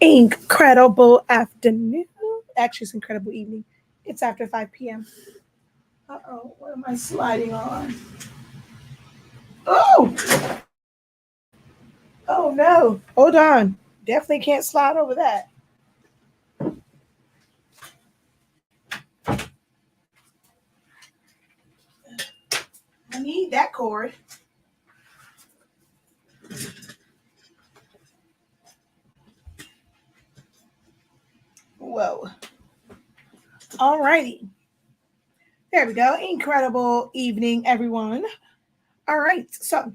Incredible afternoon. Actually, it's incredible evening. It's after 5 p.m. Uh-oh, what am I sliding on? Oh! Oh no. Hold on. Definitely can't slide over that. I need that cord. Whoa. Alrighty. There we go. Incredible evening, everyone. All right. So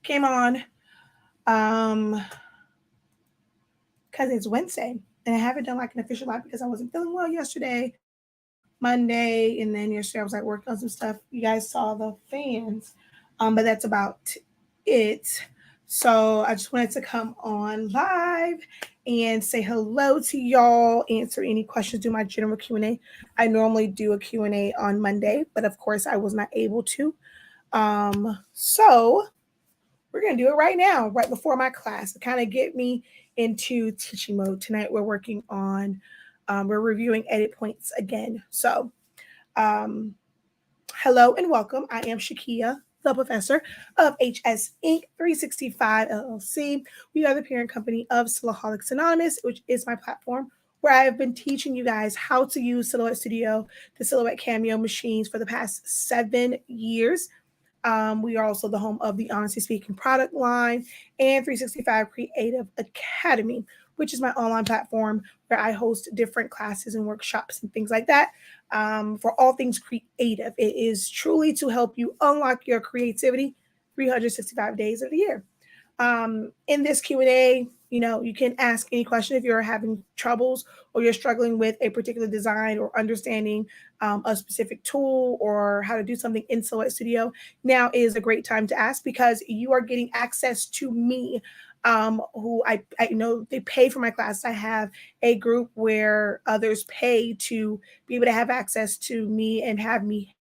came on because it's Wednesday. And I haven't done like an official live because I wasn't feeling well yesterday, Monday, and then yesterday I was like working on some stuff. You guys saw the fans, but that's about it. So I just wanted to come on live and say hello to y'all, answer any questions, do my general Q&A. I normally do a Q&A on Monday, but of course I was not able to. So we're going to do it right now, right before my class to kind of get me into teaching mode. Tonight we're working on, we're reviewing edit points again. So um, hello and welcome. I am Shakia, the professor of HS Inc. 365 LLC. We are the parent company of Silhouettes Anonymous, which is my platform where I have been teaching you guys how to use Silhouette Studio, the Silhouette Cameo machines for the past 7 years. We are also the home of the Honestly Speaking product line and 365 Creative Academy, which is my online platform where I host different classes and workshops and things like that for all things creative. It is truly to help you unlock your creativity 365 days of the year. In this Q&A, you can ask any question if you're having troubles or you're struggling with a particular design or understanding a specific tool or how to do something in Silhouette Studio. Now is a great time to ask because you are getting access to me, who I know they pay for my class. I have a group where others pay to be able to have access to me and have me help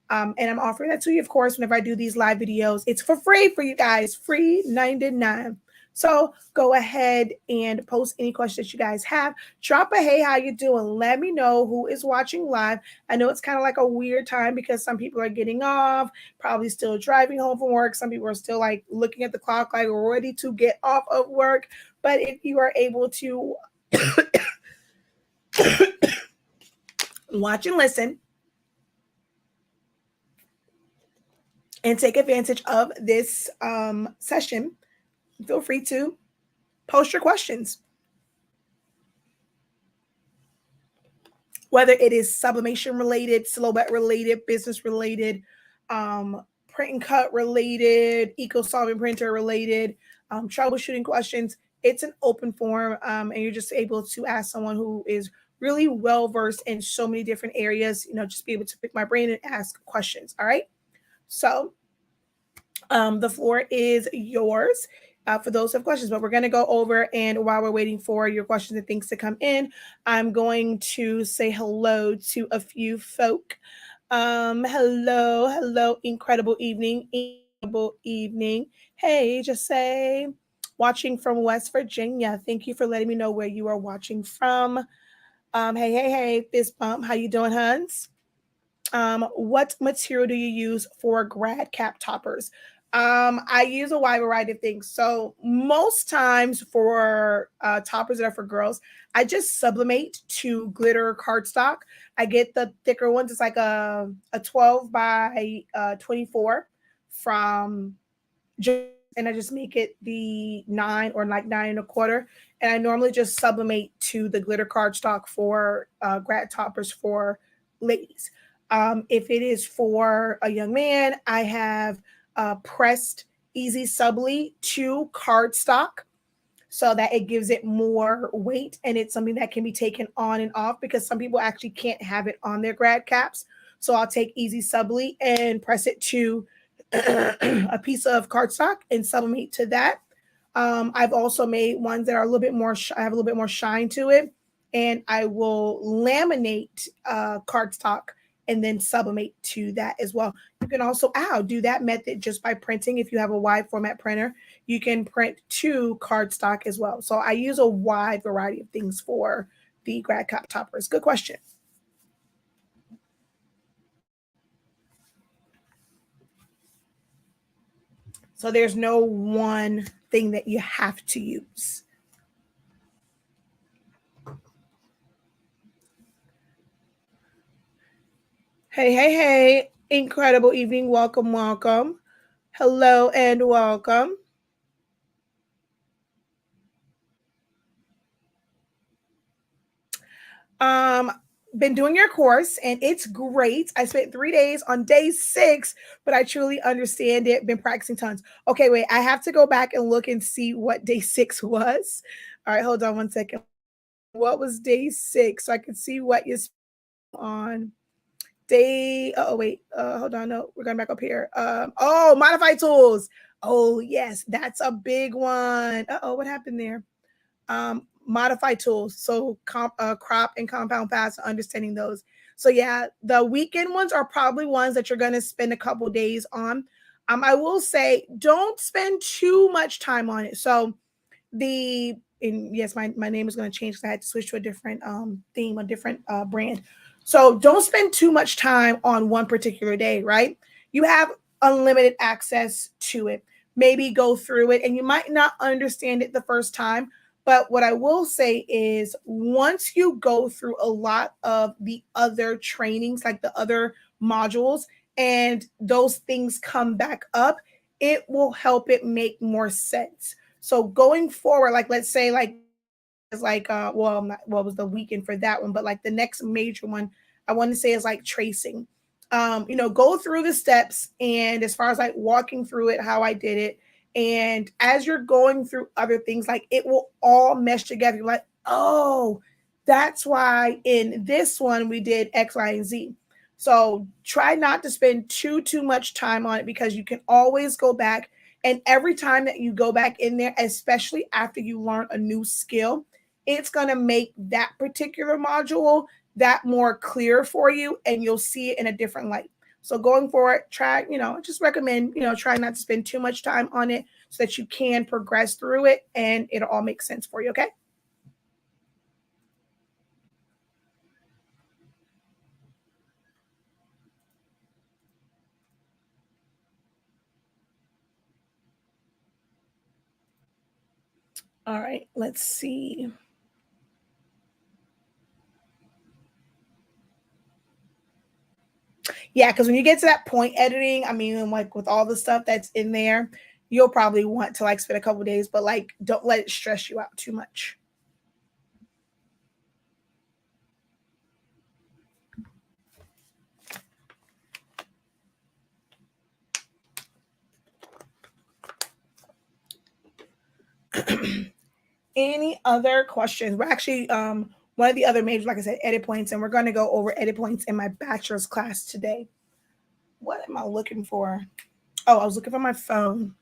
them. And I'm offering that to you, of course, whenever I do these live videos. It's for free for you guys, free 99. So go ahead and post any questions that you guys have. Drop a hey, how you doing? Let me know who is watching live. I know it's kind of like a weird time because some people are getting off, probably still driving home from work. Some people are still like looking at the clock, like ready to get off of work. But if you are able to watch and listen and take advantage of this session, feel free to post your questions. Whether it is sublimation related, silhouette related, business related, print and cut related, eco solvent printer related, troubleshooting questions, it's an open forum, and you're just able to ask someone who is really well versed in so many different areas. Just be able to pick my brain and ask questions. All right. So the floor is yours for those who have questions, but we're going to go over, and while we're waiting for your questions and things to come in, I'm going to say hello to a few folk. Hello, incredible evening. Hey, just say, watching from West Virginia. Thank you for letting me know where you are watching from. Hey, fist bump. How you doing, Hans? What material do you use for grad cap toppers? I use a wide variety of things. So most times for toppers that are for girls, I just sublimate to glitter cardstock. I get the thicker ones. It's like a 12 by 24 from Jones, and I just make it the 9 or like 9 1/4. And I normally just sublimate to the glitter cardstock for grad toppers for ladies. If it is for a young man, I have pressed easy subly to cardstock so that it gives it more weight and it's something that can be taken on and off because some people actually can't have it on their grad caps. So I'll take easy subly and press it to a piece of cardstock and sublimate to that. I've also made ones that are a little bit more, I have a little bit more shine to it, and I will laminate cardstock and then sublimate to that as well. You can also do that method just by printing. If you have a wide format printer, you can print to cardstock as well. So I use a wide variety of things for the grad cap toppers. Good question. So there's no one thing that you have to use. Hey, hey, hey. Incredible evening. Welcome, welcome. Hello and welcome. Been doing your course and it's great. I spent 3 days on day 6, but I truly understand it. Been practicing tons. Okay, wait, I have to go back and look and see what day 6 was. All right, hold on one second. What was day 6? So I can see what you spent on day. Oh, wait, hold on. No, we're going back up here. Oh, modify tools. Oh, yes, that's a big one. Oh, what happened there? Modify tools. So crop and compound paths, understanding those. So yeah, the weekend ones are probably ones that you're going to spend a couple days on. I will say don't spend too much time on it. So yes, my name is going to change because I had to switch to a different theme, a different brand. So don't spend too much time on one particular day, right? You have unlimited access to it. Maybe go through it and you might not understand it the first time. But what I will say is once you go through a lot of the other trainings, like the other modules, and those things come back up, it will help it make more sense. So going forward, like let's say like it's like well, not, what was the weekend for that one, but like the next major one I want to say is like tracing. Go through the steps and as far as like walking through it, how I did it. And as you're going through other things, like it will all mesh together. You're like, oh, that's why in this one we did X, Y, and Z. So try not to spend too much time on it because you can always go back. And every time that you go back in there, especially after you learn a new skill, it's going to make that particular module that more clear for you and you'll see it in a different light. So going forward, try, just recommend, try not to spend too much time on it so that you can progress through it and it'll all make sense for you. Okay. All right, let's see. Yeah, because when you get to that point editing, I mean, like with all the stuff that's in there, you'll probably want to like spend a couple days, but like don't let it stress you out too much. Any other questions? We're actually one of the other majors, like I said, edit points, and we're going to go over edit points in my bachelor's class today. What am I looking for? Oh, I was looking for my phone.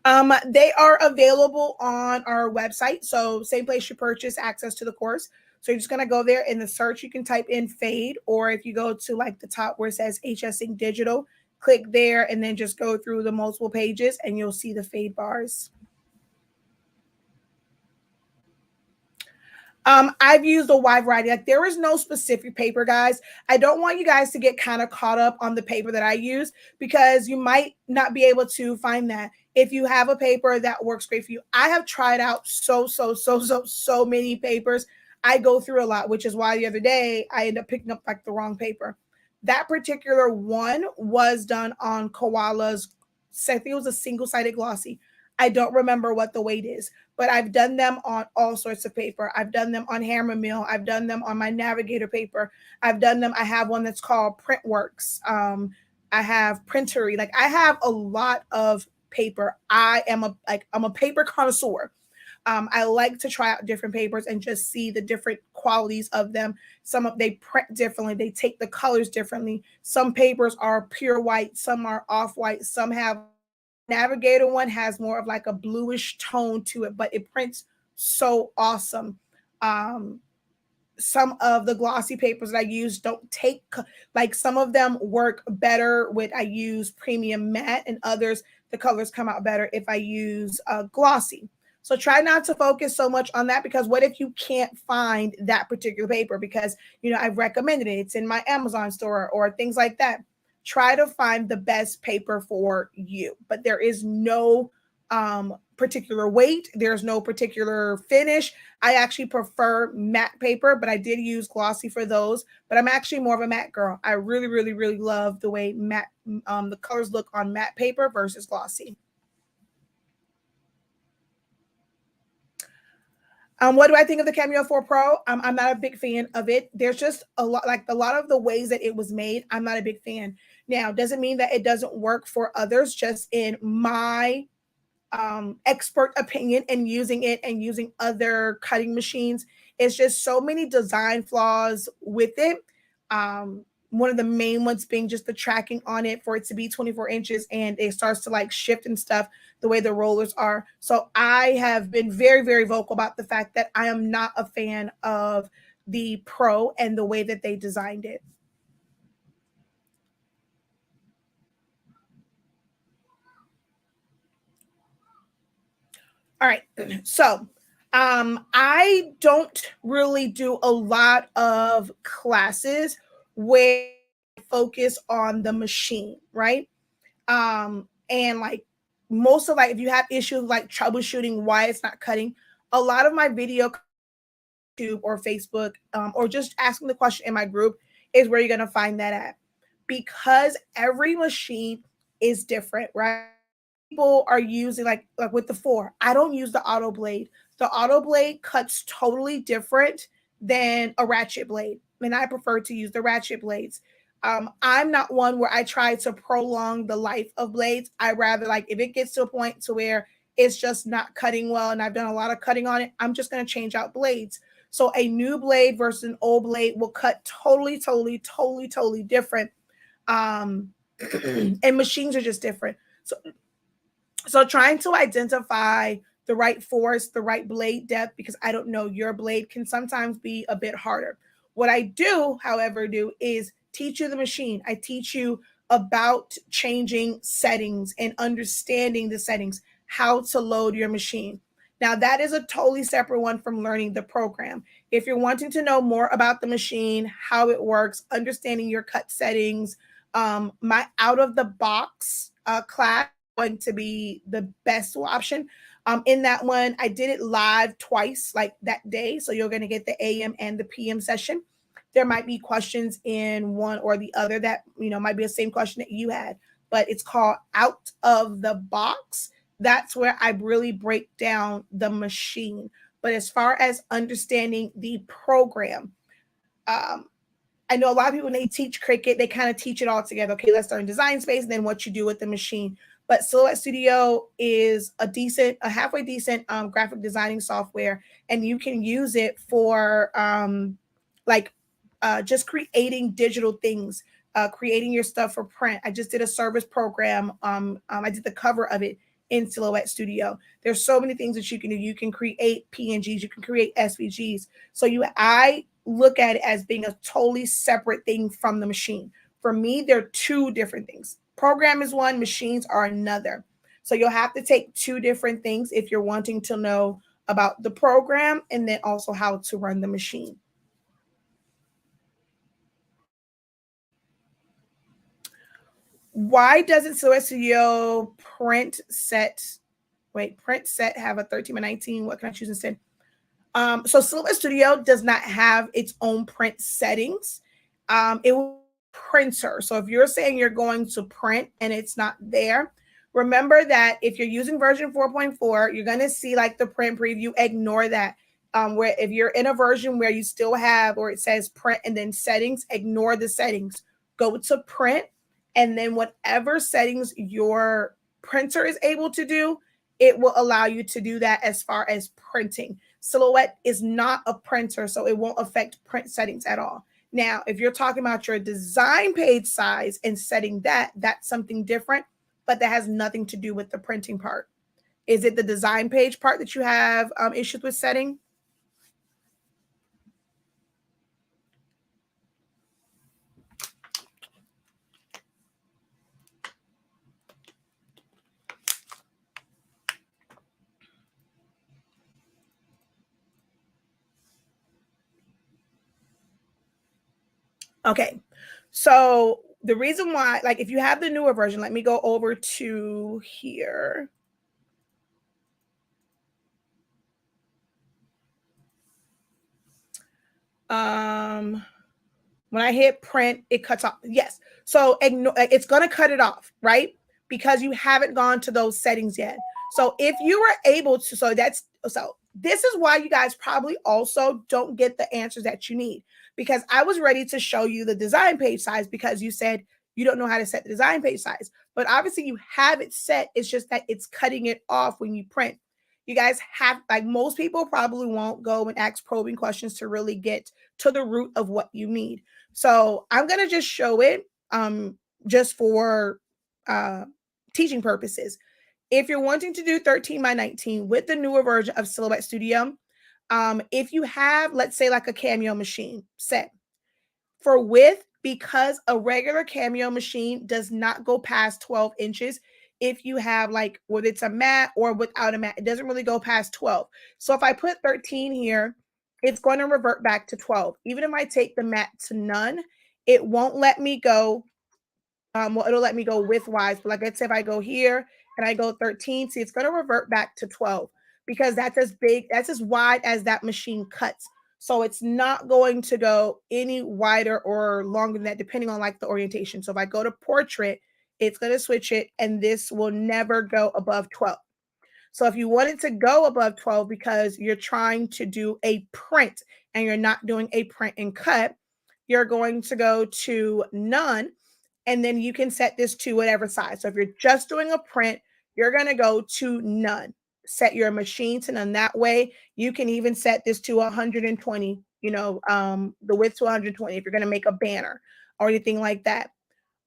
They are available on our website. So same place you purchase access to the course. So you're just gonna go there in the search. You can type in fade, or if you go to like the top where it says HS Ink Digital, click there and then just go through the multiple pages and you'll see the fade bars. I've used a wide variety. Like there is no specific paper, guys. I don't want you guys to get kind of caught up on the paper that I use because you might not be able to find that. If you have a paper that works great for you, I have tried out so many papers. I go through a lot, which is why the other day I ended up picking up like the wrong paper. That particular one was done on Koala's. I think it was a single-sided glossy. I don't remember what the weight is, but I've done them on all sorts of paper. I've done them on Hammer Mill. I've done them on my Navigator paper. I've done them. I have one that's called Printworks. I have Printery. Like I have a lot of paper. I'm a paper connoisseur. I like to try out different papers and just see the different qualities of them. They print differently. They take the colors differently. Some papers are pure white. Some are off white. Some have Navigator one has more of like a bluish tone to it, but it prints so awesome. Um, some of the glossy papers that I use don't take, like some of them work better with, I use premium matte, and others, the colors come out better if I use glossy. So try not to focus so much on that, because what if you can't find that particular paper because, I've recommended it, it's in my Amazon store or things like that. Try to find the best paper for you, but there is no particular weight. There's no particular finish. I actually prefer matte paper, but I did use glossy for those. But I'm actually more of a matte girl. I really, really, really love the way matte, the colors look on matte paper versus glossy. What do I think of the Cameo 4 Pro? I'm not a big fan of it. There's just a lot of the ways that it was made. I'm not a big fan. Now, doesn't mean that it doesn't work for others. Just in my expert opinion and using it and using other cutting machines, it's just so many design flaws with it. One of the main ones being just the tracking on it for it to be 24 inches, and it starts to like shift and stuff the way the rollers are. So I have been very, very vocal about the fact that I am not a fan of the Pro and the way that they designed it. All right. So I don't really do a lot of classes where I focus on the machine, right? And like most of, like, if you have issues like troubleshooting why it's not cutting, a lot of my video YouTube or Facebook, or just asking the question in my group is where you're gonna find that at, because every machine is different, right? People are using, like with the 4, I don't use the auto blade. The auto blade cuts totally different than a ratchet blade, and I prefer to use the ratchet blades. I'm not one where I try to prolong the life of blades. I rather, like, if it gets to a point to where it's just not cutting well and I've done a lot of cutting on it, I'm just going to change out blades. So a new blade versus an old blade will cut totally, totally, totally, totally different. Um, and machines are just different. So trying to identify the right force, the right blade depth, because I don't know your blade, can sometimes be a bit harder. What I do, however, do is teach you the machine. I teach you about changing settings and understanding the settings, how to load your machine. Now, that is a totally separate one from learning the program. If you're wanting to know more about the machine, how it works, understanding your cut settings, my out of the box class going to be the best option. In that one, I did it live twice, like that day. So you're going to get the AM and the PM session. There might be questions in one or the other that, might be the same question that you had, but it's called Out of the Box. That's where I really break down the machine. But as far as understanding the program, um, I know a lot of people, when they teach Cricut, they kind of teach it all together. Okay, let's learn design space and then what you do with the machine. But Silhouette Studio is a halfway decent graphic designing software, and you can use it for like just creating digital things, creating your stuff for print. I just did a service program. I did the cover of it in Silhouette Studio. There's so many things that you can do. You can create PNGs, you can create SVGs. So I look at it as being a totally separate thing from the machine. For me, they're two different things. Program is one, machines are another. So you'll have to take two different things if you're wanting to know about the program and then also how to run the machine. Why doesn't Silhouette Studio print set have a 13 by 19? What can I choose instead? So Silhouette Studio does not have its own print settings. It will printer. So if you're saying you're going to print and it's not there, remember that if you're using version 4.4, you're going to see like the print preview. Ignore that. Where if you're in a version where you still have, or it says print and then settings, ignore the settings. Go to print, and then whatever settings your printer is able to do, it will allow you to do that as far as printing. Silhouette is not a printer, so it won't affect print settings at all. Now, if you're talking about your design page size and setting that, that's something different, but that has nothing to do with the printing part. Is it the design page part that you have issues with setting? Okay. So the reason why, like if you have the newer version, let me go over to here. When I hit print, it cuts off. Yes. So it's going to cut it off, right? Because you haven't gone to those settings yet. So if you were able to, so this is why you guys probably also don't get the answers that you need, because I was ready to show you the design page size because you said you don't know how to set the design page size, but obviously you have it set. It's just that it's cutting it off when you print. You guys have, like most people probably won't go and ask probing questions to really get to the root of what you need. So I'm going to just show it just for teaching purposes. If you're wanting to do 13 by 19 with the newer version of Silhouette Studio, if you have, let's say, like a Cameo machine set for width, because a regular Cameo machine does not go past 12 inches. If you have like whether it's a mat or without a mat, it doesn't really go past 12. So if I put 13 here, it's going to revert back to 12. Even if I take the mat to none, it won't let me go. Well, it'll let me go widthwise, but like let's say if I go here and I go 13, see, it's going to revert back to 12 because that's as big, that's as wide as that machine cuts. So it's not going to go any wider or longer than that, depending on like the orientation. So if I go to portrait, it's going to switch it, and this will never go above 12. So if you wanted to go above 12 because you're trying to do a print and you're not doing a print and cut, you're going to go to none, and then you can set this to whatever size. So if you're just doing a print, you're going to go to none. Set your machine to none. That way you can even set this to 120, the width to 120 if you're going to make a banner or anything like that.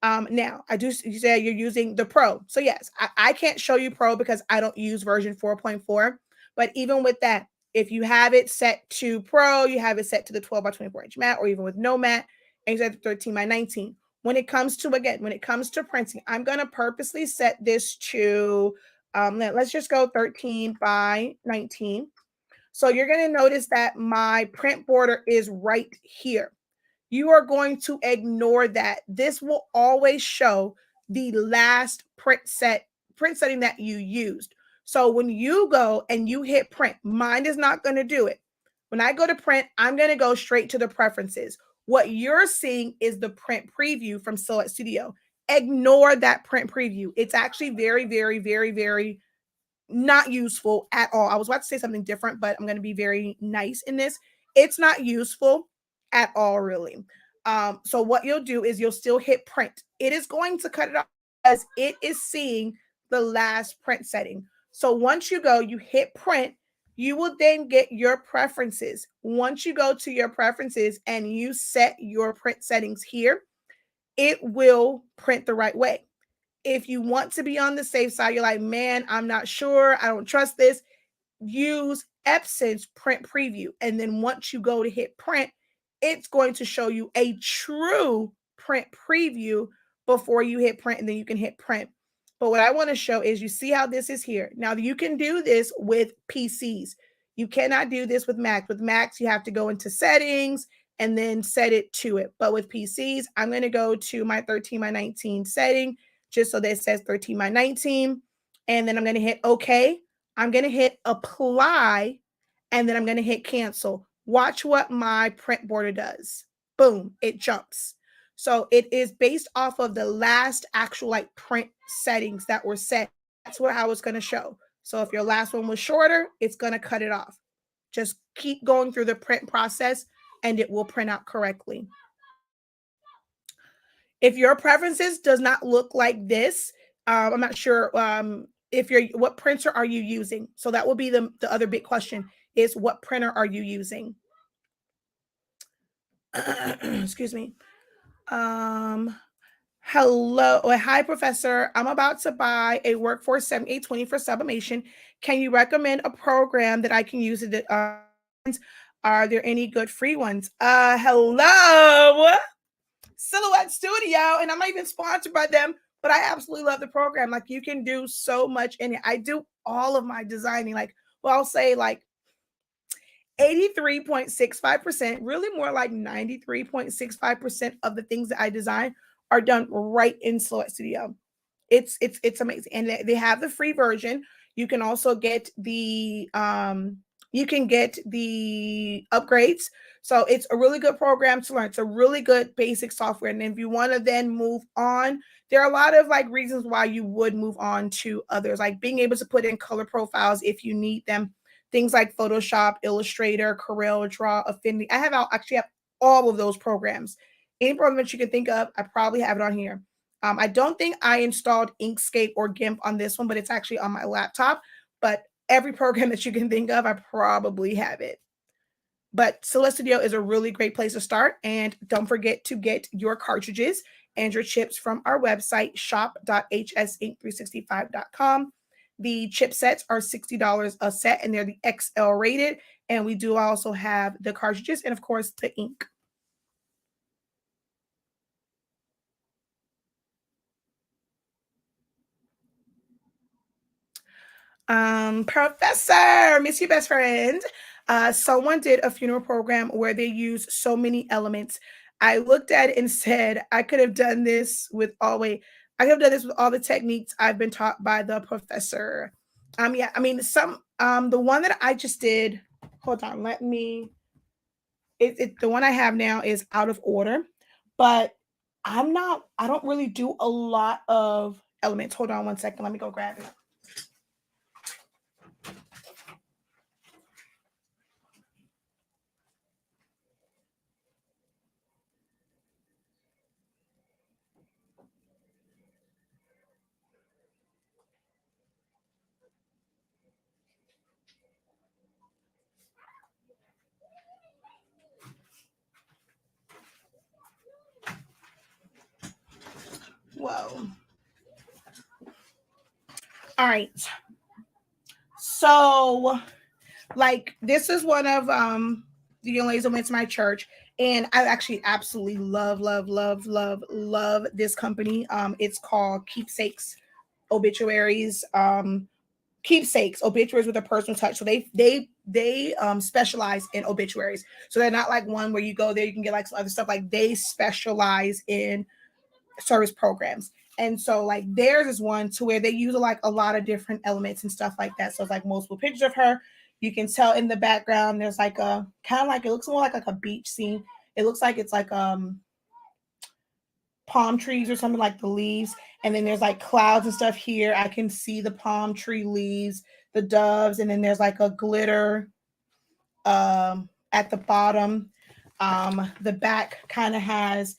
Now, you say you're using the Pro. So yes, I can't show you Pro because I don't use version 4.4. But even with that, if you have it set to Pro, you have it set to the 12 by 24 inch mat, or even with no mat, and you set to 13 by 19. When it comes to printing, I'm going to purposely set this to, let's just go 13 by 19. So you're going to notice that my print border is right here. You are going to ignore that. This will always show the last print setting that you used. So when you go and you hit print, mine is not going to do it. When I go to print, I'm going to go straight to the preferences. What you're seeing is the print preview from Silhouette Studio. Ignore that print preview. It's actually very, very, very, very not useful at all. I was about to say something different, but I'm going to be very nice in this. It's not useful at all, really. So what you'll do is you'll still hit print. It is going to cut it off as it is seeing the last print setting. So once you go, you hit print, you will then get your preferences. Once you go to your preferences and you set your print settings here, it will print the right way. If you want to be on the safe side, you're like, man, I'm not sure, I don't trust this, use Epson's print preview. And then once you go to hit print, it's going to show you a true print preview before you hit print, and then you can hit print. But what I want to show is, you see how this is here. Now you can do this with PCs. You cannot do this with Mac. With Macs, you have to go into settings and then set it to it. But with PCs, I'm going to go to my 13 by 19 setting, just so that it says 13 by 19. And then I'm going to hit OK. I'm going to hit apply, and then I'm going to hit cancel. Watch what my print border does. Boom, it jumps. So it is based off of the last actual like print settings that were set. That's how it's going to show. So if your last one was shorter, it's going to cut it off. Just keep going through the print process and it will print out correctly. If your preferences does not look like this, I'm not sure what printer are you using? So that will be the other big question, is what printer are you using? Excuse me. Hello. Hi, Professor. I'm about to buy a Workforce 7820 for sublimation. Can you recommend a program that I can use? Are there any good free ones? Hello, Silhouette Studio, and I'm not even sponsored by them, but I absolutely love the program. Like, you can do so much in it. I do all of my designing. Like, well, I'll say like 83.65%, really more like 93.65% of the things that I design are done right in Silhouette Studio. It's amazing. And they have the free version. You can also get the upgrades. So it's a really good program to learn. It's a really good basic software. And if you want to then move on, there are a lot of like reasons why you would move on to others, like being able to put in color profiles if you need them. Things like Photoshop, Illustrator, Corel Draw, Affinity. Actually have all of those programs. Any program that you can think of, I probably have it on here. I don't think I installed Inkscape or GIMP on this one, but it's actually on my laptop. But every program that you can think of, I probably have it. But Silhouette Studio is a really great place to start. And don't forget to get your cartridges and your chips from our website, shop.hsink365.com. The chipsets are $60 a set, and they're the XL rated. And we do also have the cartridges and, of course, the ink. Professor, miss you, best friend. Someone did a funeral program where they used so many elements. I looked at it and said, I could have done this with all the techniques I've been taught by the professor. Yeah, I mean, the one that I just did, hold on, the one I have now is out of order, but I don't really do a lot of elements. Hold on one second. Let me go grab it. Whoa. All right. So, like, this is one of the young ladies that went to my church, and I actually absolutely love this company. It's called Keepsakes Obituaries. Keepsakes Obituaries with a personal touch. So they specialize in obituaries. So they're not like one where you go there, you can get like some other stuff. Like, they specialize in service programs. And so like theirs is one to where they use like a lot of different elements and stuff like that. So it's like multiple pictures of her. You can tell in the background there's like a kind of like, it looks more like a beach scene. It looks like it's like palm trees or something, like the leaves. And then there's like clouds and stuff here. I can see the palm tree leaves, the doves, and then there's like a glitter at the bottom. The back kind of has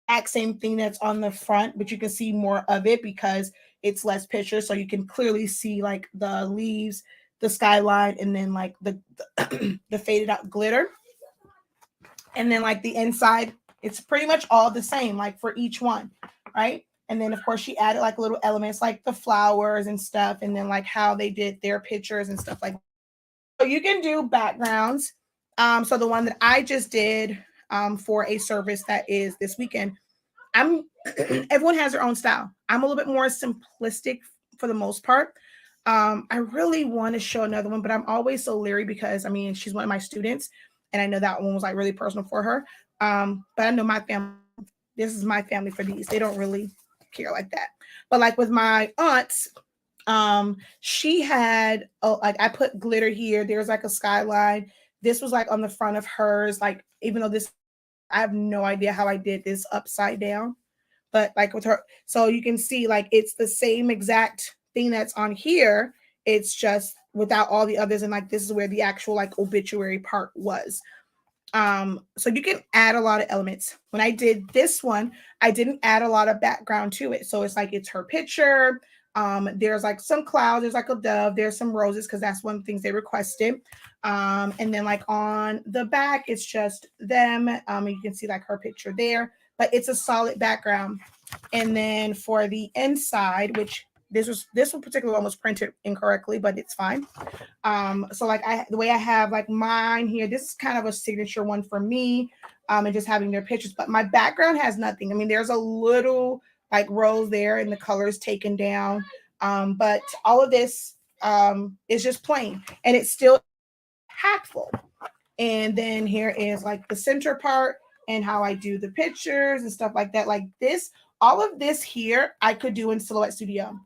exact same thing that's on the front, but you can see more of it because it's less pictures. So you can clearly see like the leaves, the skyline, and then like the the faded out glitter. And then like the inside, it's pretty much all the same, like for each one, right? And then of course she added like little elements like the flowers and stuff, and then like how they did their pictures and stuff like that. So you can do backgrounds. So the one that I just did for a service that is this weekend, everyone has their own style. I'm a little bit more simplistic for the most part. I really want to show another one, but I'm always so leery because I mean she's one of my students, and I know that one was like really personal for her. But I know my family. This is my family for these. They don't really care like that. But like with my aunts, she had like I put glitter here. There's like a skyline. This was like on the front of hers. Like even though this, I have no idea how I did this upside down, but like with her, so you can see like it's the same exact thing that's on here. It's just without all the others, and like this is where the actual like obituary part was. So you can add a lot of elements. When I did this one, I didn't add a lot of background to it. So it's like it's her picture. There's like some clouds, there's like a dove, there's some roses because that's one of the things they requested. And then like on the back, it's just them. You can see like her picture there, but it's a solid background. And then for the inside, which this one particular one was printed incorrectly, but it's fine. So like the way I have like mine here, this is kind of a signature one for me, and just having their pictures, but my background has nothing. I mean, there's a little like rose there and the colors taken down. But all of this is just plain, and it's still impactful. And then here is like the center part and how I do the pictures and stuff like that. Like this, all of this here, I could do in Silhouette Studio.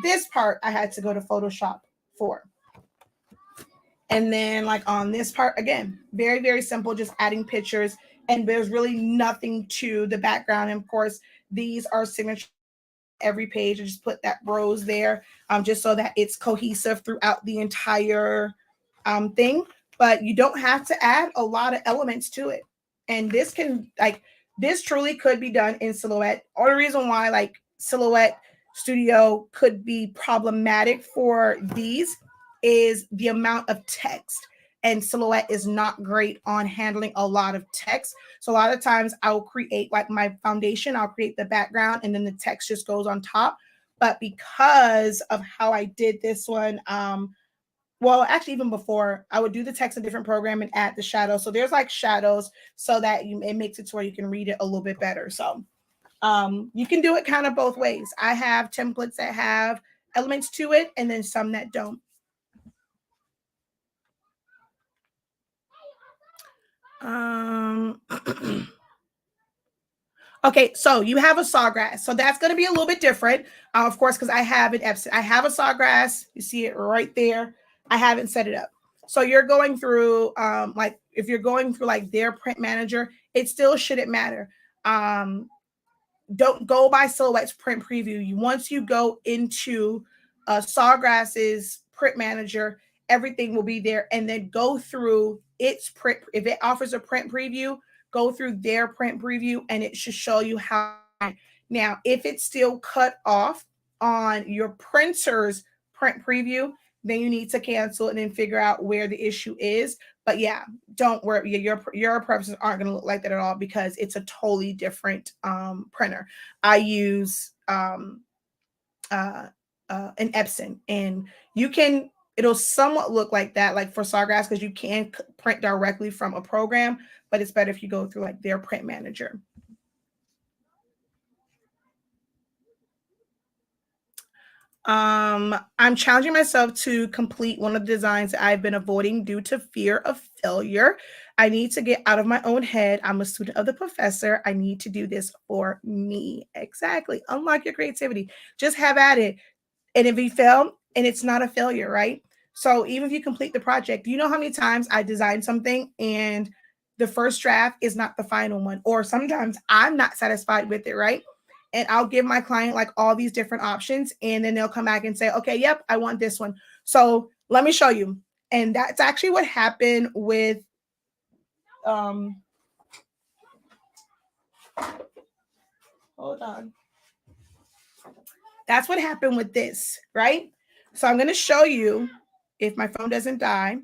This part I had to go to Photoshop for. And then like on this part, again, very, very simple, just adding pictures. And there's really nothing to the background. And of course, these are signature every page. I just put that rose there just so that it's cohesive throughout the entire thing. But you don't have to add a lot of elements to it. And this can this truly could be done in Silhouette. Only reason why like Silhouette Studio could be problematic for these is the amount of text. And Silhouette is not great on handling a lot of text. So a lot of times I'll create like my foundation, I'll create the background, and then the text just goes on top. But because of how I did this one, well, actually, even before, I would do the text in a different program and add the shadows. So there's like shadows so that it makes it to where you can read it a little bit better. So you can do it kind of both ways. I have templates that have elements to it and then some that don't. Okay, so you have a sawgrass. So that's going to be a little bit different, of course, because I have an Epson. I have a sawgrass. You see it right there. I haven't set it up. So you're going through, like if you're going through like their print manager, it still shouldn't matter. Don't go by Silhouette's print preview. Once you go into Sawgrass's print manager, everything will be there, and then go through its print. If it offers a print preview, go through their print preview, and it should show you how. Now, if it's still cut off on your printer's print preview, then you need to cancel and then figure out where the issue is. But yeah, don't worry. Your preferences aren't going to look like that at all because it's a totally different printer. I use an Epson, and it'll somewhat look like that, like for Sawgrass, because you can print directly from a program, but it's better if you go through like their print manager. I'm challenging myself to complete one of the designs that I've been avoiding due to fear of failure. I need to get out of my own head. I'm a student of the professor. I need to do this for me. Exactly. Unlock your creativity. Just have at it. And if you fail, and it's not a failure, right? So even if you complete the project, do you know how many times I designed something and the first draft is not the final one? Or sometimes I'm not satisfied with it, right? And I'll give my client like all these different options, and then they'll come back and say, okay, yep, I want this one. So let me show you. And that's actually what happened with hold on. That's what happened with this, right? So I'm going to show you if my phone doesn't die.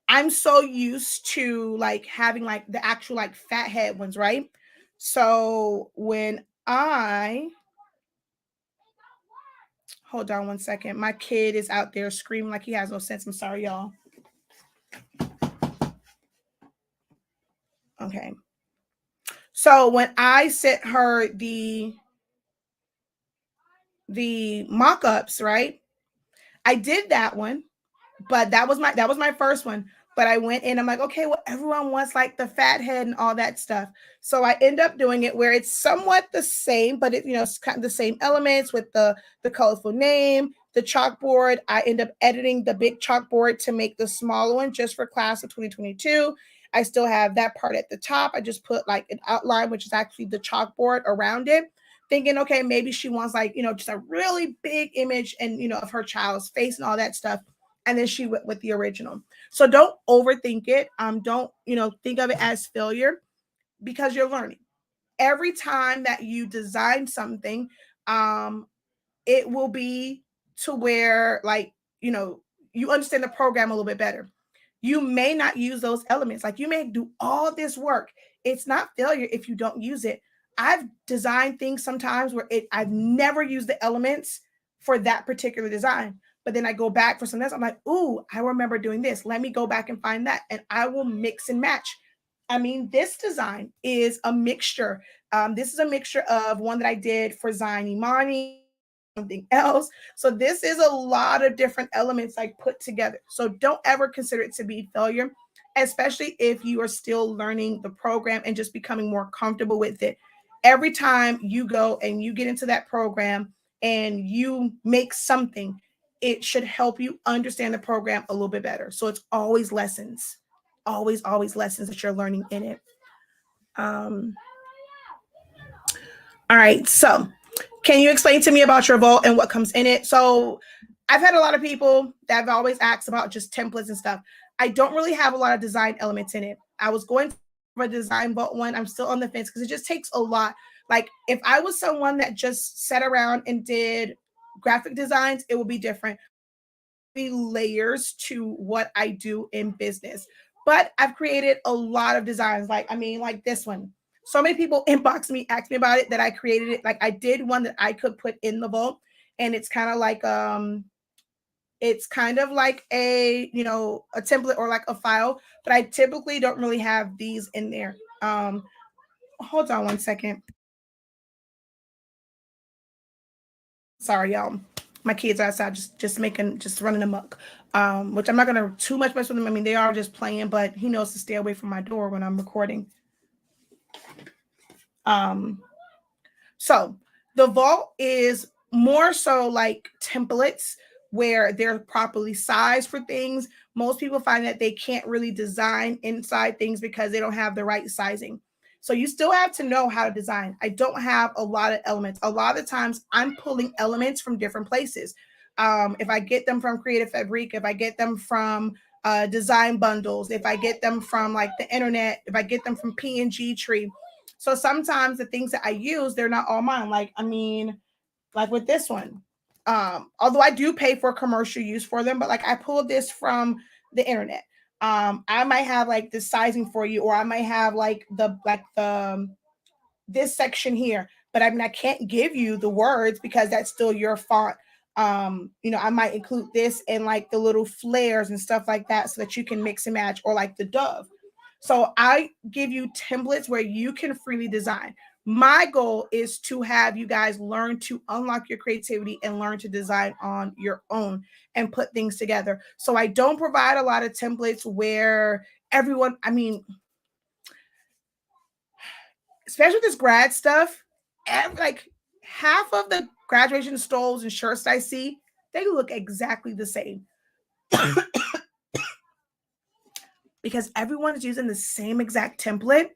I'm so used to like having like the actual like fat head ones, right? So when hold on one second. My kid is out there screaming like he has no sense. I'm sorry, y'all. Okay. So when I sent her the mock-ups, right? I did that one, but that was my first one. But I went in, I'm like, okay, well, everyone wants like the fat head and all that stuff. So I end up doing it where it's somewhat the same, but it's kind of the same elements with the colorful name, the chalkboard. I end up editing the big chalkboard to make the smaller one just for class of 2022. I still have that part at the top. I just put like an outline, which is actually the chalkboard around it, thinking, okay, maybe she wants like, just a really big image and, of her child's face and all that stuff. And then she went with the original. So don't overthink it. Don't, think of it as failure because you're learning. Every time that you design something, it will be to where like, you understand the program a little bit better. You may not use those elements. Like you may do all this work. It's not failure if you don't use it. I've designed things sometimes where I've never used the elements for that particular design. But then I go back for something else. I'm like, ooh, I remember doing this. Let me go back and find that. And I will mix and match. I mean, this design is a mixture. This is a mixture of one that I did for Zion Imani, something else. So this is a lot of different elements like put together. So don't ever consider it to be failure, especially if you are still learning the program and just becoming more comfortable with it. Every time you go and you get into that program and you make something, it should help you understand the program a little bit better. So it's always lessons, always lessons that you're learning in it. All right, so can you explain to me about your vault and what comes in it? So I've had a lot of people that have always asked about just templates and stuff. I don't really have a lot of design elements in it. I was going for a design vault one. I'm still on the fence because it just takes a lot. Like if I was someone that just sat around and did graphic designs, it would be different. Be layers to what I do in business. But I've created a lot of designs. Like this one. So many people inbox me, ask me about it that I created it. Like I did one that I could put in the vault, and it's kind of like a a template or like a file, but I typically don't really have these in there. Hold on one second. Sorry, y'all. My kids are outside just running amok. Which I'm not gonna too much mess with them. I mean, they are just playing, but he knows to stay away from my door when I'm recording. So the vault is more so like templates where they're properly sized for things. Most people find that they can't really design inside things because they don't have the right sizing. So you still have to know how to design. I don't have a lot of elements. A lot of times I'm pulling elements from different places. If I get them from Creative Fabric, if I get them from design bundles, if I get them from like the internet, if I get them from P&G Tree. So sometimes the things that I use, they're not all mine. Like with this one, although I do pay for commercial use for them, but like I pulled this from the internet. I might have like the sizing for you, or I might have the this section here, but I mean I can't give you the words because that's still your font. I might include this and like the little flares and stuff like that so that you can mix and match, or like the dove. So I give you templates where you can freely design. My goal is to have you guys learn to unlock your creativity and learn to design on your own and put things together. So I don't provide a lot of templates where everyone, especially this grad stuff, like half of the graduation stoles and shirts I see, they look exactly the same. Because everyone is using the same exact template,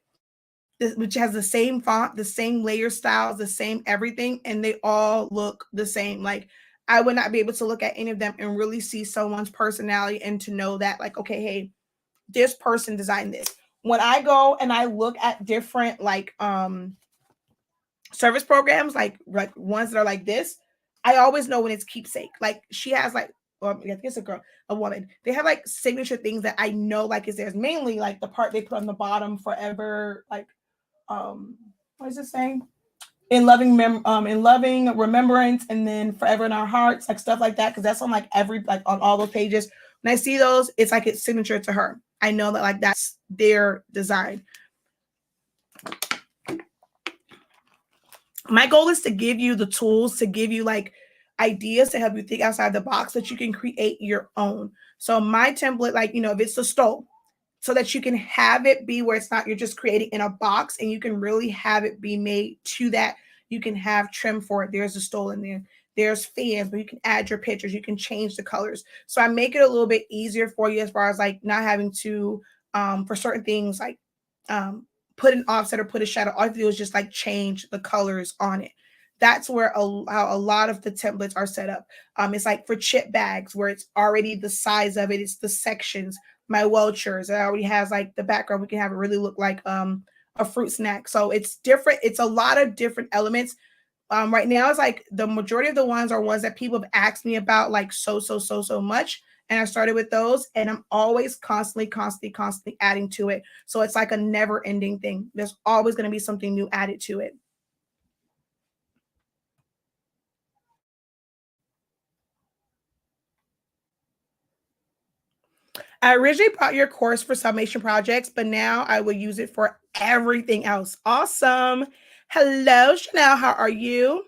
which has the same font, the same layer styles, the same everything, and they all look the same. Like I would not be able to look at any of them and really see someone's personality and to know that like, okay, hey, this person designed this. When I go and I look at different service programs, like ones that are like this, I always know when it's keepsake. Like she has like, well, I guess a woman. They have like signature things that I know like is theirs. Mainly like the part they put on the bottom, forever, like what is it saying? In loving remembrance, and then forever in our hearts, like stuff like that. Because that's on like on all those pages. When I see those, it's like it's signature to her. I know that like that's their design. My goal is to give you the tools, to give you like ideas to help you think outside the box so that you can create your own. So my template, like, if it's a stole, so that you can have it be where it's not, you're just creating in a box, and you can really have it be made to that. You can have trim for it. There's a stole in there. There's fans, but you can add your pictures. You can change the colors. So I make it a little bit easier for you as far as like not having to, for certain things like put an offset or put a shadow. All you do is just like change the colors on it. That's where how a lot of the templates are set up. It's like for chip bags where it's already the size of it. It's the sections. My Welchers, it already has like the background. We can have it really look like a fruit snack. So it's different. It's a lot of different elements. Right now, it's like the majority of the ones are ones that people have asked me about like so much. And I started with those, and I'm always constantly adding to it. So it's like a never ending thing. There's always going to be something new added to it. I originally bought your course for summation projects, but now I will use it for everything else. Awesome. Hello, Chanel. How are you?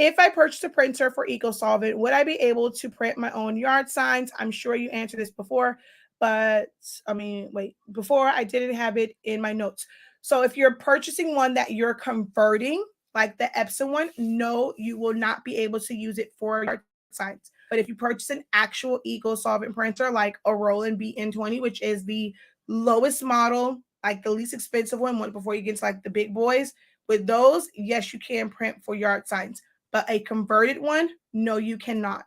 if I purchased a printer for EcoSolvent, would I be able to print my own yard signs? I'm sure you answered this before, but I mean, wait, before I didn't have it in my notes. So if you're purchasing one that you're converting, like the Epson one, no, you will not be able to use it for yard signs. But if you purchase an actual EcoSolvent printer, like a Roland BN20, which is the lowest model, like the least expensive one before you get to like the big boys, with those, yes, you can print for yard signs. But a converted one, no, you cannot.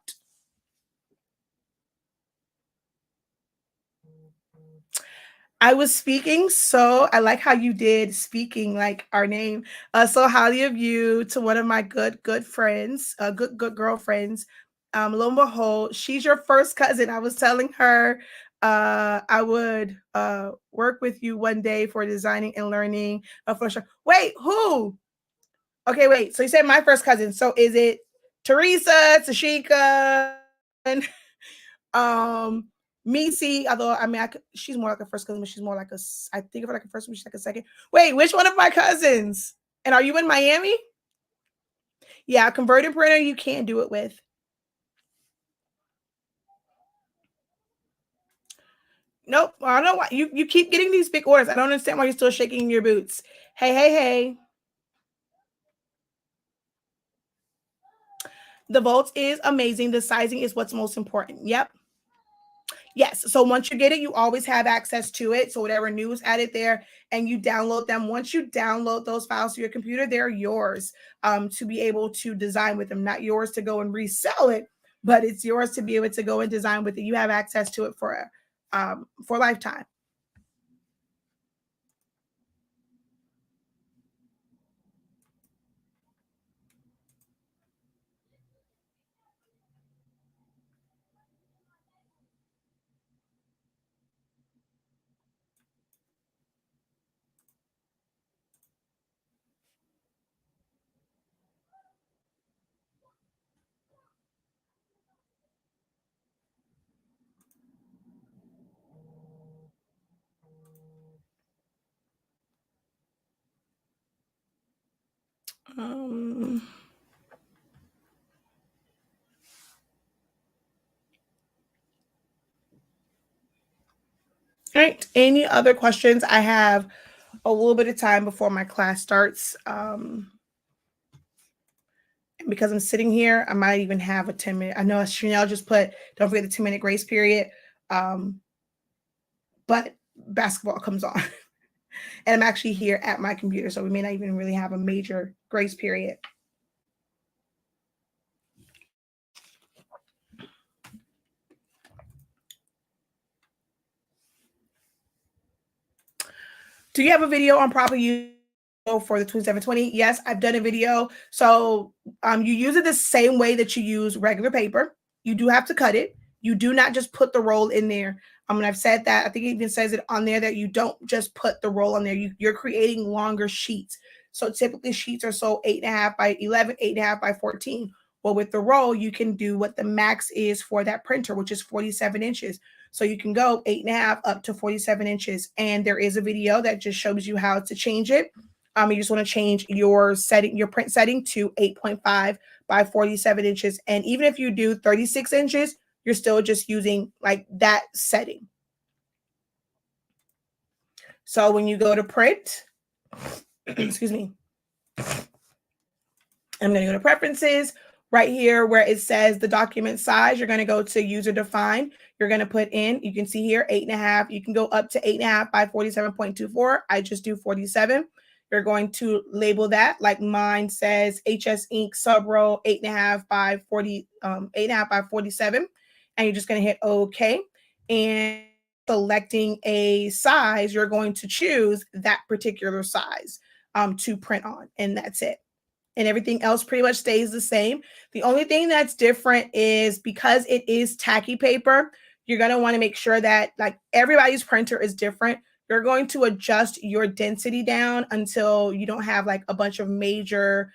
I was speaking, so I like how you did speaking like our name. So highly of you to one of my good friends, good girlfriends. Lo and behold, she's your first cousin. I was telling her I would work with you one day for designing and learning for sure. Wait, who? Okay, wait. So you said my first cousin. So is it Teresa, Tashika, um, Missy? Although I mean, she's more like a first cousin, but she's more like I think of her like a first one, she's like a second. Wait, which one of my cousins? And are you in Miami? Yeah, converted printer, you can't do it with. Nope. I don't know why you keep getting these big orders. I don't understand why you're still shaking your boots. Hey, hey, hey. The volt is amazing. The sizing is what's most important. Yep. Yes. So once you get it, you always have access to it. So whatever new is added there, and you download them. Once you download those files to your computer, they're yours to be able to design with them. Not yours to go and resell it, but it's yours to be able to go and design with it. You have access to it for a lifetime. Um, all right. Any other questions? I have a little bit of time before my class starts. Because I'm sitting here, I might even have a 10-minute. I know Chanel just put, don't forget the 10-minute grace period. But basketball comes on. And I'm actually here at my computer, so we may not even really have a major grace period. Do you have a video on proper use for the 2720? Yes, I've done a video. So you use it the same way that you use regular paper. You do have to cut it. You do not just put the roll in there. And I've said that. I think it even says it on there that you don't just put the roll on there. You're creating longer sheets. So typically sheets are so 8.5 by 11, 8.5 by 14. Well, with the roll, you can do what the max is for that printer, which is 47 inches. So you can go 8.5 up to 47 inches. And there is a video that just shows you how to change it. You just want to change your setting, your print setting to 8.5 by 47 inches. And even if you do 36 inches, you're still just using like that setting. So when you go to print, excuse me, I'm going to go to preferences. Right here where it says the document size, you're going to go to user define. You're going to put in, you can see here, 8.5. You can go up to 8.5 by 47.24. I just do 47. You're going to label that like mine says HS Ink sub row 8.5 by 40, 8.5 by 47. And you're just going to hit OK. And selecting a size, you're going to choose that particular size to print on. And that's it. And everything else pretty much stays the same. The only thing that's different is because it is tacky paper, you're going to want to make sure that like everybody's printer is different. You're going to adjust your density down until you don't have like a bunch of major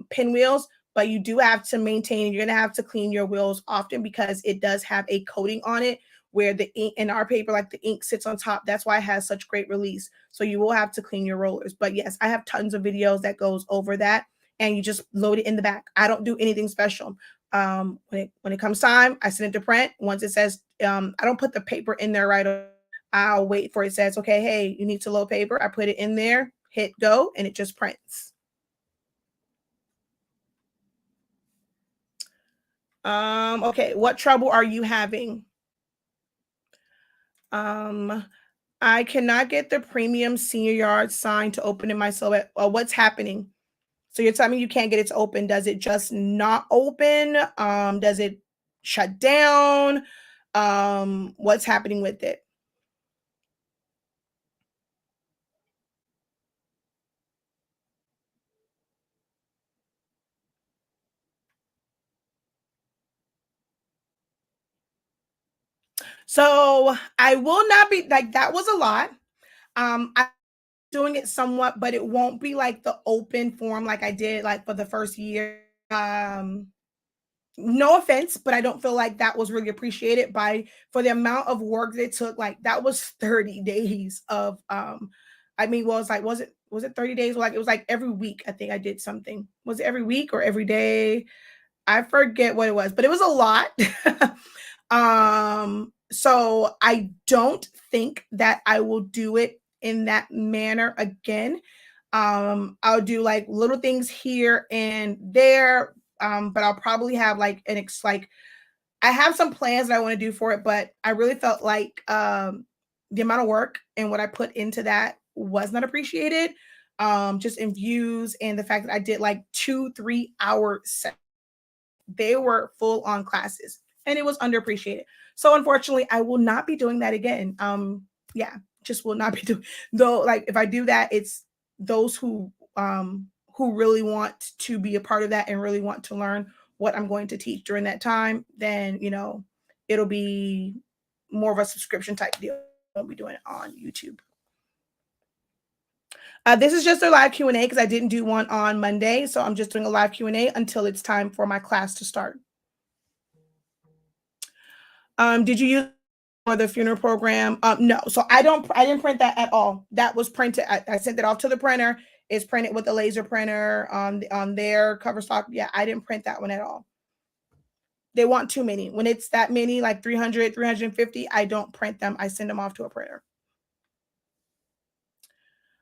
pinwheels, but you do have to maintain, you're going to have to clean your wheels often because it does have a coating on it where the ink in our paper, like the ink sits on top. That's why it has such great release. So you will have to clean your rollers. But yes, I have tons of videos that goes over that. and you just load it in the back. I don't do anything special. When it comes time, I send it to print. Once it says, I don't put the paper in there right away. I'll wait for it says, okay, hey, you need to load paper. I put it in there, hit go, and it just prints. Okay, what trouble are you having? I cannot get the premium senior yard sign to open in my Solvent. What's happening? So you're telling me you can't get it to open. Does it just not open? Does it shut down? What's happening with it? So I will not be like that was a lot. I'm doing it somewhat, but it won't be like the open form like I did like for the first year. No offense, but I don't feel like that was really appreciated by for the amount of work that it took. Like that was 30 days of I mean, well, it's like was it 30 days? Like it was like every week, I think I did something. Was it every week or every day? I forget what it was, but it was a lot. So I don't think that I will do it in that manner again. I'll do like little things here and there, but I'll probably have like like I have some plans that I want to do for it, but I really felt like the amount of work and what I put into that was not appreciated. Just in views and the fact that I did like 2-3 hour sessions. They were full on classes and it was underappreciated. So unfortunately, I will not be doing that again. Yeah, just will not be doing though. Like if I do that, it's those who really want to be a part of that and really want to learn what I'm going to teach during that time, then it'll be more of a subscription type deal. I'll be doing it on YouTube. This is just a live Q&A because I didn't do one on Monday. So I'm just doing a live Q&A until it's time for my class to start. Did you use for the funeral program? No. So I didn't print that at all. That was printed. I sent it off to the printer. It's printed with a laser printer on their cover stock. Yeah, I didn't print that one at all. They want too many. When it's that many, like 300, 350, I don't print them. I send them off to a printer.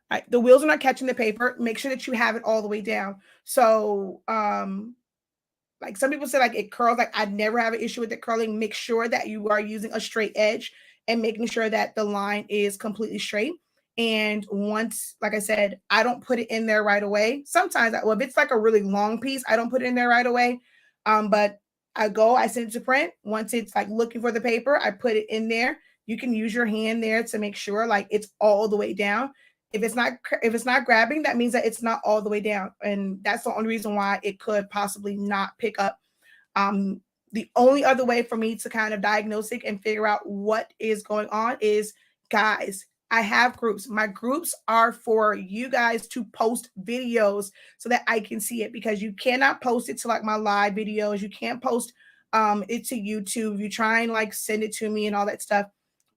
All right, the wheels are not catching the paper. Make sure that you have it all the way down. So, like some people say, like it curls. Like I'd never have an issue with it curling. Make sure that you are using a straight edge and making sure that the line is completely straight. And once, like I said, I don't put it in there right away. Sometimes, well, if it's like a really long piece, I don't put it in there right away. But I send it to print. Once it's like looking for the paper, I put it in there. You can use your hand there to make sure like it's all the way down. If it's not grabbing, that means that it's not all the way down, and that's the only reason why it could possibly not pick up. The only other way for me to kind of diagnose it and figure out what is going on is, guys, I have groups. My groups are for you guys to post videos so that I can see it, because you cannot post it to like my live videos. You can't post it to YouTube. You try and like send it to me and all that stuff.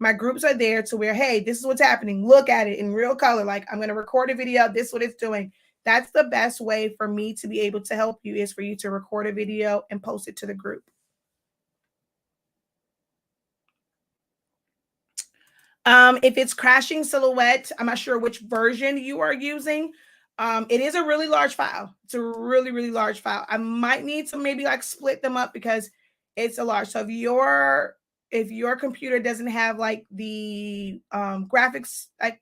My groups are there to where, hey, this is what's happening. Look at it in real color. Like I'm going to record a video. This is what it's doing. That's the best way for me to be able to help you, is for you to record a video and post it to the group. If it's crashing silhouette, I'm not sure which version you are using. It is a really large file. It's a really, really large file. I might need to maybe like split them up because it's a large. So if your computer doesn't have like the graphics like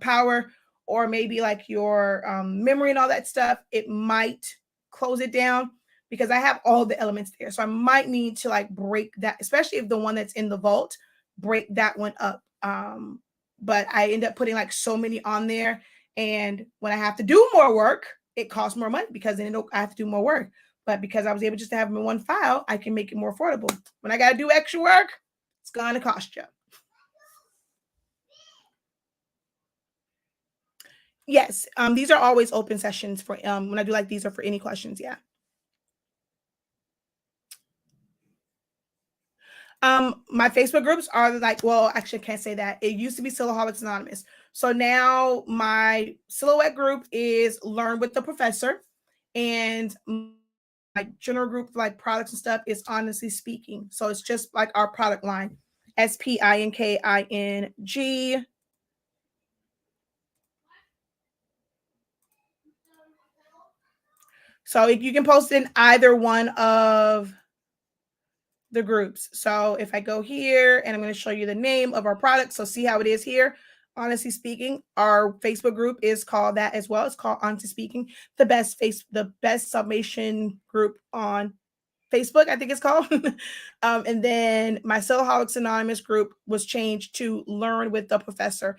power, or maybe like your memory and all that stuff, it might close it down, because I have all the elements there. So I might need to like break that, especially if the one that's in the vault, break that one up. But I end up putting like so many on there, and when I have to do more work, it costs more money, because then I have to do more work. But because I was able just to have them in one file, I can make it more affordable. When I got to do extra work, it's going to cost you. Yes, these are always open sessions for when I do like these are for any questions. Yeah. My Facebook groups are like, well, actually, I can't say that. It used to be Silhouettes Anonymous. So now my silhouette group is Learn with the Professor. And like general group like products and stuff is Honestly Speaking. So it's just like our product line, SPINKING. So you can post in either one of the groups. So if I go here and I'm going to show you the name of our product, so see how it is here. Honestly Speaking, our Facebook group is called that as well. It's called Honestly Speaking, the best summation group on Facebook, I think it's called. And then my Saleaholics Anonymous group was changed to Learn with the Professor.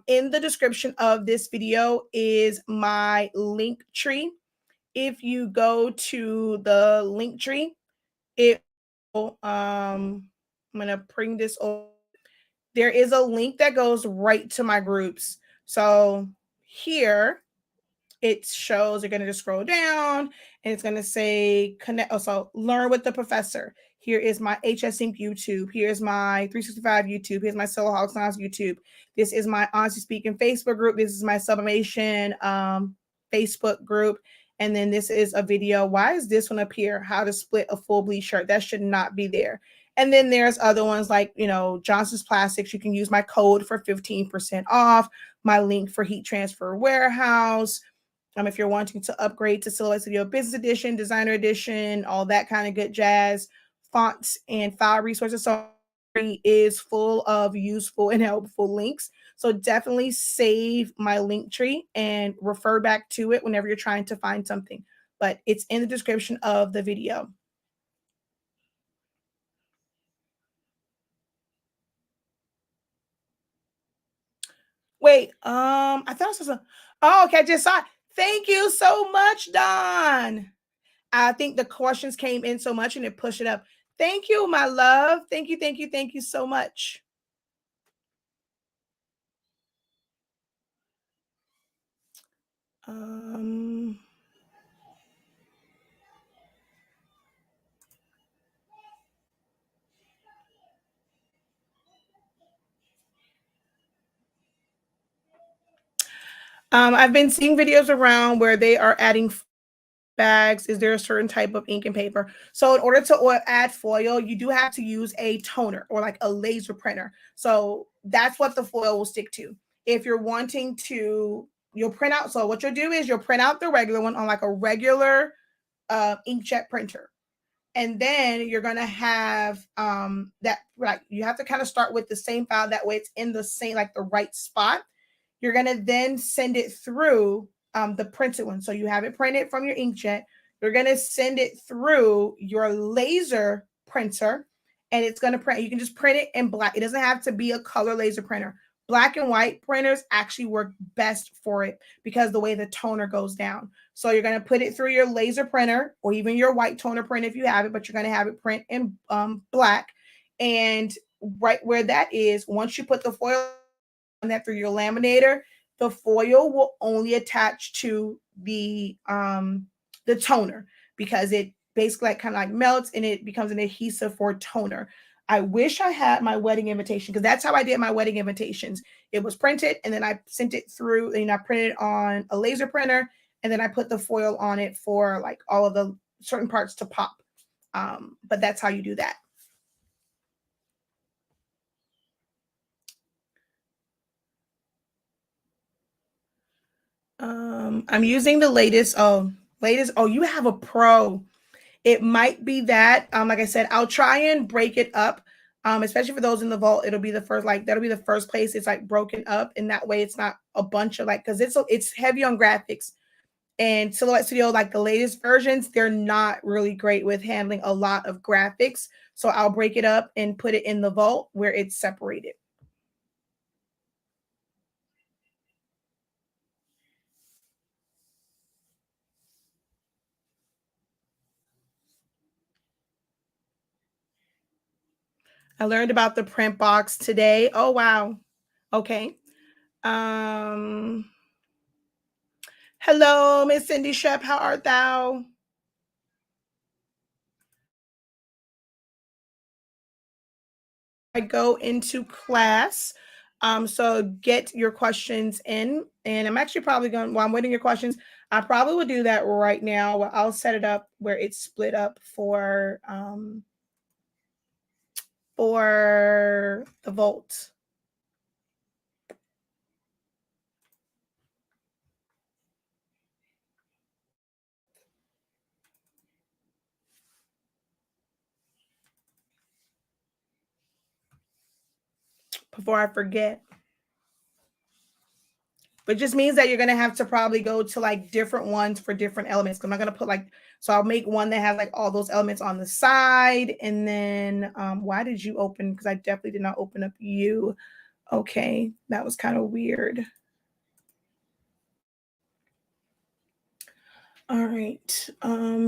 In the description of this video is my link tree. If you go to the link tree, it I'm gonna bring this over. There is a link that goes right to my groups. So here it shows, you're going to just scroll down and it's going to say connect. Also, Learn with the Professor. Here is my HS Inc. YouTube. Here's my 365 YouTube. Here's my Saleaholics Anonymous YouTube. This is my Honestly Speaking Facebook group. This is my Sublimation Facebook group. And then this is a video. Why is this one up here? How to split a full bleed shirt. That should not be there. And then there's other ones like, Johnson's Plastics. You can use my code for 15% off. My link for Heat Transfer Warehouse. If you're wanting to upgrade to Silhouette Studio Business Edition, Designer Edition, all that kind of good jazz, fonts and file resources. So it is full of useful and helpful links. So definitely save my link tree and refer back to it whenever you're trying to find something. But it's in the description of the video. Wait, I thought it was okay, I just saw it. Thank you so much, Don. I think the questions came in so much and it pushed it up. Thank you, my love. Thank you, thank you, thank you so much. I've been seeing videos around where they are adding bags. Is there a certain type of ink and paper? So in order to add foil, you do have to use a toner or like a laser printer. So that's what the foil will stick to. If you're wanting to, you'll print out. So what you'll do is you'll print out the regular one on like a regular inkjet printer. And then you're going to have that, like, you have to kind of start with the same file. That way it's in the same, like the right spot. You're going to then send it through the printed one. So you have it printed from your inkjet. You're going to send it through your laser printer and it's going to print. You can just print it in black. It doesn't have to be a color laser printer. Black and white printers actually work best for it because the way the toner goes down. So you're going to put it through your laser printer or even your white toner print if you have it, but you're going to have it print in black. And right where that is, once you put the foil on that through your laminator, the foil will only attach to the toner because it basically kind of like melts and it becomes an adhesive for toner. I wish I had my wedding invitation because that's how I did my wedding invitations. It was printed and then I sent it through and I printed it on a laser printer and then I put the foil on it for like all of the certain parts to pop. But that's how you do that. I'm using the latest. Oh, you have a pro. It might be that. Like I said, I'll try and break it up. Especially for those in the vault, it'll be the first, like that'll be the first place it's like broken up, and that way it's not a bunch of like because it's heavy on graphics. And Silhouette Studio, like the latest versions, they're not really great with handling a lot of graphics. So I'll break it up and put it in the vault where it's separated. I learned about the print box today. Oh wow. Okay. Hello, Miss Cindy Shep. How art thou? I go into class. So get your questions in, and I'm actually probably going while I'm waiting your questions. I probably would do that right now. I'll set it up where it's split up for the Volt. Before I forget. But it just means that you're going to have to probably go to like different ones for different elements. I'm not going to put like, so I'll make one that has like all those elements on the side. And then why did you open? Because I definitely did not open up you. Okay, that was kind of weird. All right,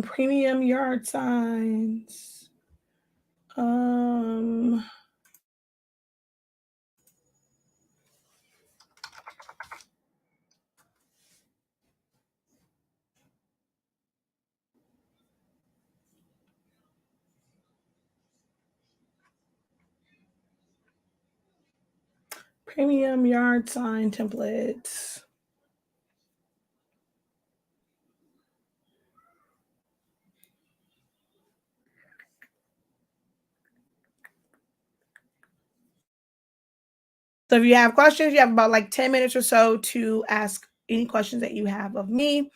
premium yard signs. Premium yard sign templates. So if you have questions, you have about like 10 minutes or so to ask any questions that you have of me.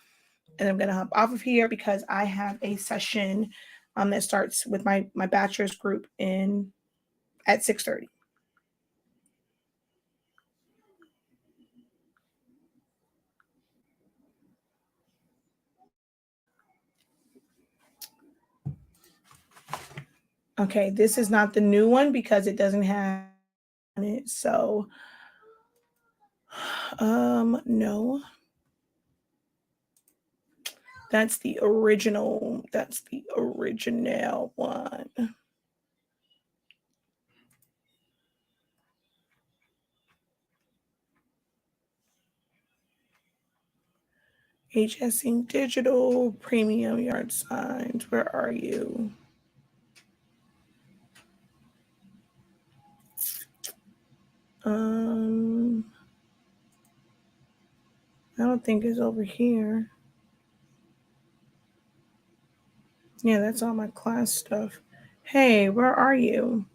And I'm going to hop off of here because I have a session that starts with my bachelor's group at 6:30. Okay, this is not the new one because it doesn't have it. So, no. That's the original. That's the original one. HS Ink Digital Premium Yard Signs. Where are you? I don't think it's over here. Yeah, that's all my class stuff. Hey, where are you?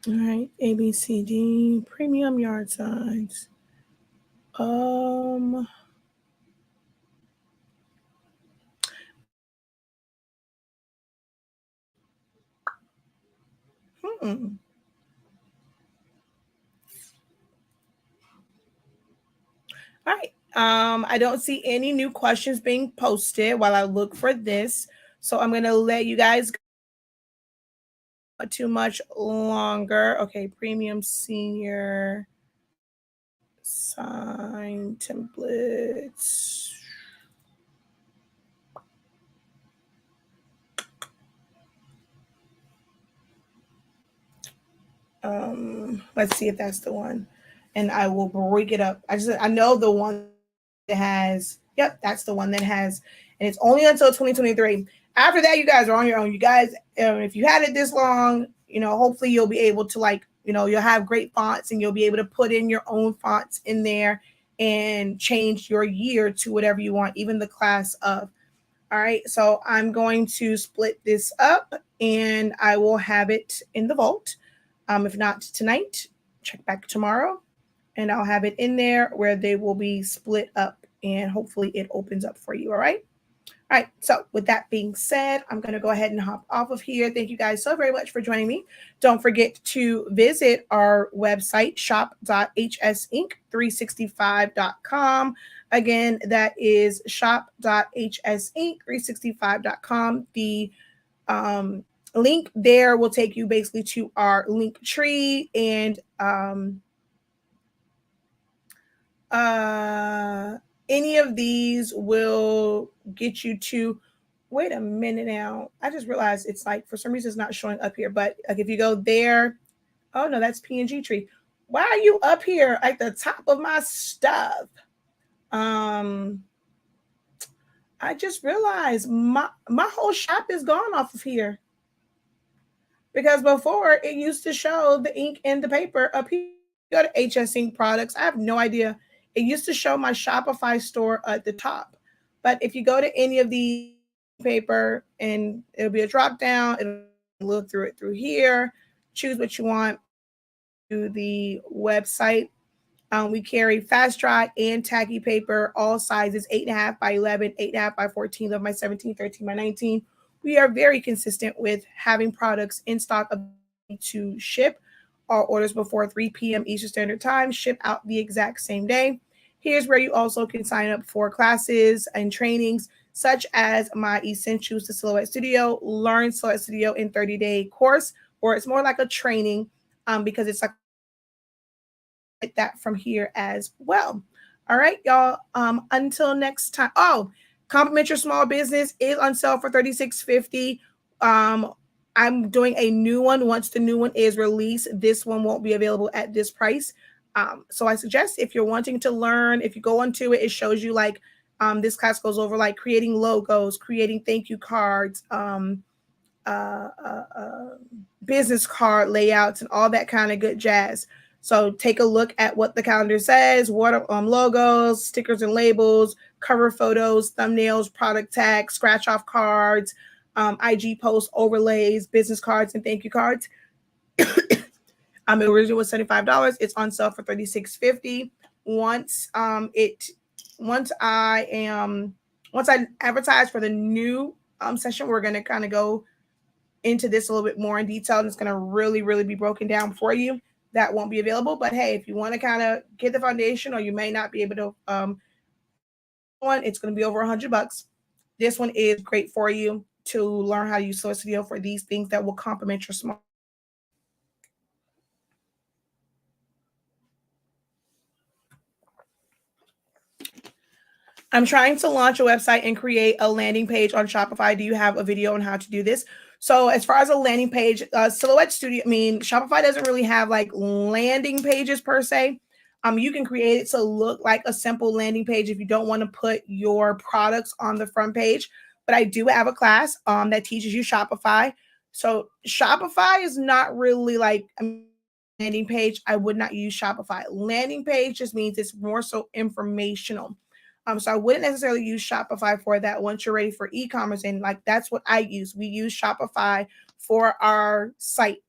All right, ABCD Premium Yard Signs. Hmm. All right. I don't see any new questions being posted while I look for this. So I'm gonna let you guys go too much longer. Okay, premium senior sign templates. Let's see if that's the one. And I will break it up. I know the one that has, yep, that's the one that has, and it's only until 2023. After that, you guys are on your own. You guys, if you had it this long, hopefully you'll be able to you'll have great fonts and you'll be able to put in your own fonts in there and change your year to whatever you want, even the class of. All right, so I'm going to split this up and I will have it in the vault. If not tonight, check back tomorrow and I'll have it in there where they will be split up and hopefully it opens up for you. All right. All right. So with that being said, I'm going to go ahead and hop off of here. Thank you guys so very much for joining me. Don't forget to visit our website, shop.hsink365.com. Again, that is shop.hsink365.com. The link there will take you basically to our link tree and any of these will get you to, wait a minute now. I just realized it's like, for some reason, it's not showing up here. But like if you go there, oh no, that's PNG tree. Why are you up here at the top of my stuff? I just realized my whole shop is gone off of here. Because before it used to show the ink and the paper up here. Go to HS Ink products. I have no idea. It used to show my Shopify store at the top. But if you go to any of the paper and it'll be a drop down, it'll look through it through here, choose what you want to the website. We carry fast dry and tacky paper, all sizes, 8.5 by 11, 8.5 by 14 of my 17, 13 by 19. We are very consistent with having products in stock to ship. All orders before 3 p.m. Eastern Standard Time ship out the exact same day. Here's where you also can sign up for classes and trainings, such as my Essentials to Silhouette Studio, Learn Silhouette Studio in 30-day course, or it's more like a training because it's like that from here as well. All right, y'all. Until next time. Oh, Compliment Your Small Business is on sale for $36.50. I'm doing a new one. Once the new one is released, this one won't be available at this price. So I suggest if you're wanting to learn, if you go onto it, it shows you like this class goes over like creating logos, creating thank you cards, business card layouts, and all that kind of good jazz. So take a look at what the calendar says, what are logos, stickers and labels, cover photos, thumbnails, product tags, scratch off cards, IG posts, overlays, business cards, and thank you cards. It originally was $75. It's on sale for $36.50. Once I advertise for the new session, we're going to kind of go into this a little bit more in detail, and it's going to really, really be broken down for you. That won't be available. But hey, if you want to kind of get the foundation, or you may not be able to, it's going to be over $100. This one is great for you to learn how to use Silhouette Studio for these things that will complement your small. I'm trying to launch a website and create a landing page on Shopify. Do you have a video on how to do this? So as far as a landing page, Silhouette Studio, Shopify doesn't really have like landing pages per se. You can create it to look like a simple landing page if you don't want to put your products on the front page. But I do have a class that teaches you Shopify. So Shopify is not really like a landing page. I would not use Shopify. Landing page just means it's more so informational. So I wouldn't necessarily use Shopify for that once you're ready for e-commerce. And like, that's what I use. We use Shopify for our site.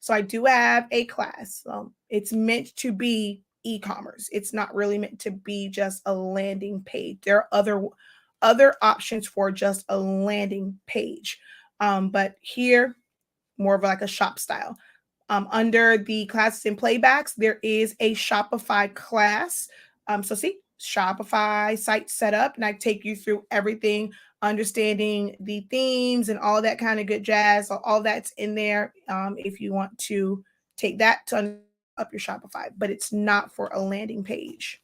So I do have a class. It's meant to be e-commerce. It's not really meant to be just a landing page. There are other options for just a landing page. But here, more of like a shop style. Under the classes and playbacks, there is a Shopify class. So see, Shopify site setup, and I take you through everything, understanding the themes and all that kind of good jazz. So all that's in there if you want to take that to up your Shopify, but it's not for a landing page.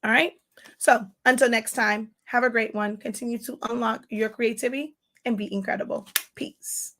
All right. So until next time, have a great one. Continue to unlock your creativity and be incredible. Peace.